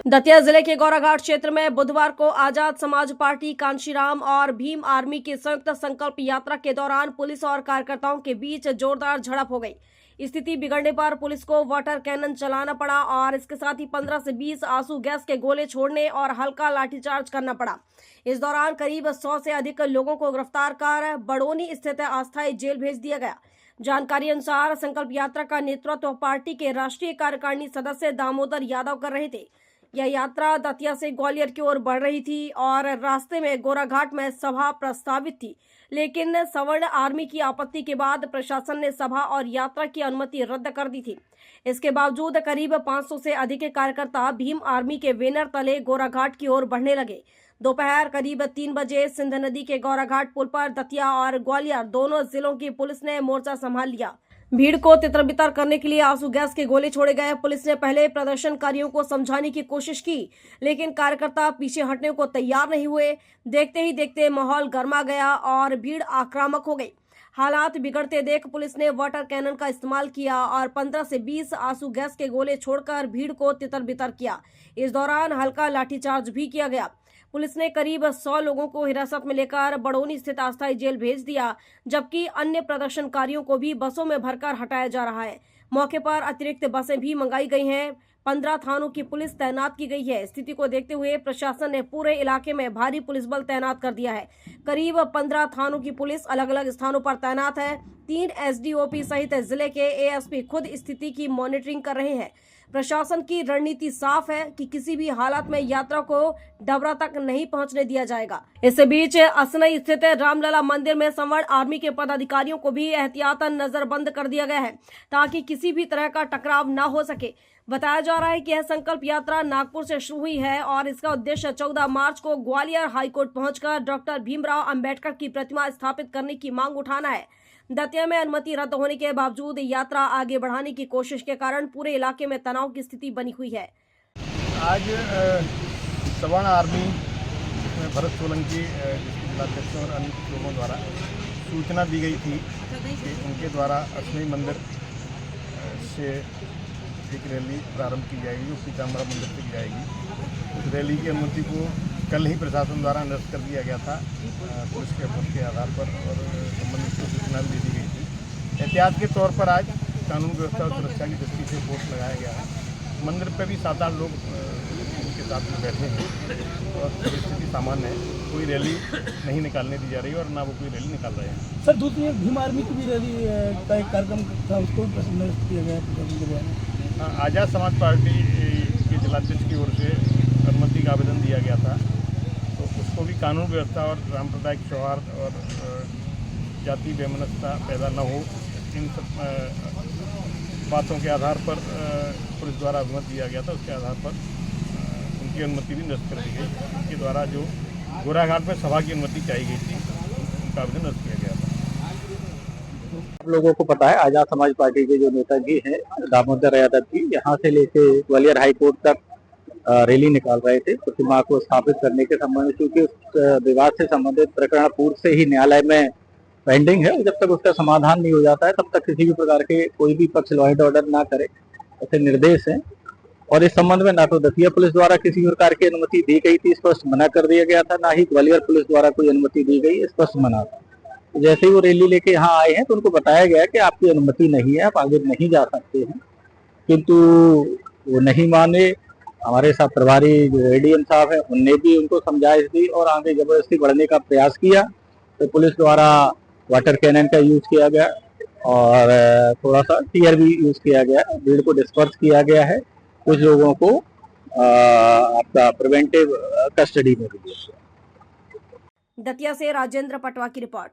दतिया जिले के गौराघाट क्षेत्र में बुधवार को आजाद समाज पार्टी कांशीराम और भीम आर्मी की संयुक्त संकल्प यात्रा के दौरान पुलिस और कार्यकर्ताओं के बीच जोरदार झड़प हो गई। स्थिति बिगड़ने पर पुलिस को वाटर कैनन चलाना पड़ा और इसके साथ ही 15 से 20 आंसू गैस के गोले छोड़ने और हल्का लाठीचार्ज करना पड़ा। इस दौरान करीब 100 से अधिक लोगों को गिरफ्तार कर बड़ोनी स्थित अस्थायी जेल भेज दिया गया। जानकारी अनुसार संकल्प यात्रा का नेतृत्व पार्टी के राष्ट्रीय कार्यकारिणी सदस्य दामोदर यादव कर रहे थे। यह यात्रा दतिया से ग्वालियर की ओर बढ़ रही थी और रास्ते में गोराघाट में सभा प्रस्तावित थी, लेकिन सवर्ण आर्मी की आपत्ति के बाद प्रशासन ने सभा और यात्रा की अनुमति रद्द कर दी थी। इसके बावजूद करीब 500 से अधिक कार्यकर्ता भीम आर्मी के बैनर तले गोराघाट की ओर बढ़ने लगे। दोपहर करीब 3 बजे सिंध नदी के गौराघाट पुल पर दतिया और ग्वालियर दोनों जिलों की पुलिस ने मोर्चा संभाल लिया। भीड़ को तितर-बितर करने के लिए आंसू गैस के गोले छोड़े गए। पुलिस ने पहले प्रदर्शनकारियों को समझाने की कोशिश की, लेकिन कार्यकर्ता पीछे हटने को तैयार नहीं हुए। देखते ही देखते माहौल गर्मा गया और भीड़ आक्रामक हो गई। हालात बिगड़ते देख पुलिस ने वाटर कैनन का इस्तेमाल किया और 15 से 20 आंसू गैस के गोले छोड़कर भीड़ को तितर-बितर किया। इस दौरान हल्का लाठीचार्ज भी किया गया। पुलिस ने करीब 100 लोगों को हिरासत में लेकर बड़ोनी स्थित अस्थायी जेल भेज दिया, जबकि अन्य प्रदर्शनकारियों को भी बसों में भरकर हटाया जा रहा है। मौके पर अतिरिक्त बसें भी मंगाई गई हैं। 15 थानों की पुलिस तैनात की गई है। स्थिति को देखते हुए प्रशासन ने पूरे इलाके में भारी पुलिस बल तैनात कर दिया है। करीब 15 थानों की पुलिस अलग अलग स्थानों पर तैनात है। 3 एसडीओपी सहित जिले के एएसपी खुद स्थिति की मॉनिटरिंग कर रहे हैं। प्रशासन की रणनीति साफ है कि किसी भी हालत में यात्रा को डबरा तक नहीं पहुंचने दिया जाएगा। इस बीच असनई स्थित रामलला मंदिर में सवर्ण आर्मी के पदाधिकारियों को भी एहतियातन नजरबंद कर दिया गया है, ताकि किसी भी तरह का टकराव न हो सके। बताया जा रहा है कि यह संकल्प यात्रा नागपुर से शुरू हुई है और इसका उद्देश्य 14 मार्च को ग्वालियर हाईकोर्ट पहुंचकर डॉक्टर भीमराव अंबेडकर की प्रतिमा स्थापित करने की मांग उठाना है। दतिया में अनुमति रद्द होने के बावजूद यात्रा आगे बढ़ाने की कोशिश के कारण पूरे इलाके में तनाव की स्थिति बनी हुई है। आज सवर्ण आर्मी में भरत सोलंकी जिलाध्यक्षों और अन्य लोगों द्वारा सूचना दी गई थी कि उनके द्वारा असनई मंदिर से एक रैली प्रारंभ की जाएगी, जो पीताम्बरा मंदिर तक जाएगी। उस रैली की अनुमति को कल ही प्रशासन द्वारा निरस्त कर दिया गया था पुलिस के अवसर के आधार पर, और संबंधित को सूचना भी दी गई थी। एहतियात के तौर पर आज कानून व्यवस्था और सुरक्षा की दृष्टि से पोस्ट लगाया गया है। मंदिर पर भी 7-8 लोग उनके साथ में बैठे हैं और परिस्थिति सामान्य है। कोई रैली नहीं निकालने दी जा रही है और ना वो कोई रैली निकाल रहे हैं। सर, दूसरी एक भीम आर्मी की भी रैली का एक कार्यक्रम था, उसको भी निरस्त किया गया। आजाद समाज पार्टी के जिलाध्यक्ष की ओर से अनुमति का आवेदन दिया गया था, तो उसको भी कानून व्यवस्था और सांप्रदायिक सौहार्द और जाति वैमनस्यता पैदा न हो, इन सब बातों के आधार पर पुलिस द्वारा अनुमति दिया गया था। उसके आधार पर उनकी अनुमति भी निरस्त कर दी गई। उनके द्वारा जो गोराघाट में सभा की अनुमति चाहिए गई थी, उनका आवेदन निरस्त किया गया था। आप लोगों को पता है, आजाद समाज पार्टी के जो नेताजी हैं दामोदर यादव जी, यहाँ से लेके ग्वालियर हाई कोर्ट तक रैली निकाल रहे थे प्रतिमा को स्थापित करने के संबंध में, क्योंकि उस विवाद से संबंधित प्रकरण पूर्व से ही न्यायालय में पेंडिंग है। जब तक उसका समाधान नहीं हो जाता है, तब तक किसी भी प्रकार के कोई भी पक्ष लॉ एंड ऑर्डर ना करे, ऐसे निर्देश हैं। और इस संबंध में ना तो दतिया पुलिस द्वारा किसी प्रकार की अनुमति दी गई थी, स्पष्ट मना कर दिया गया था, ना ही ग्वालियर पुलिस द्वारा कोई अनुमति दी गई, स्पष्ट मना था। जैसे ही वो रैली लेके यहाँ आए हैं तो उनको बताया गया कि आपकी अनुमति नहीं है, आप आगे नहीं जा सकते हैं, किंतु वो नहीं माने। हमारे साथ प्रभारी जो एडीएम साहब हैं, उनने भी उनको समझाइश दी और आगे जबरदस्ती बढ़ने का प्रयास किया, तो पुलिस द्वारा वाटर कैनन का यूज किया गया और थोड़ा सा टीयर भी यूज किया गया। भीड़ को डिस्पर्स किया गया है। कुछ लोगों को आपका प्रिवेंटिव कस्टडी में भी दिया गया। दतिया से राजेंद्र पटवा की रिपोर्ट।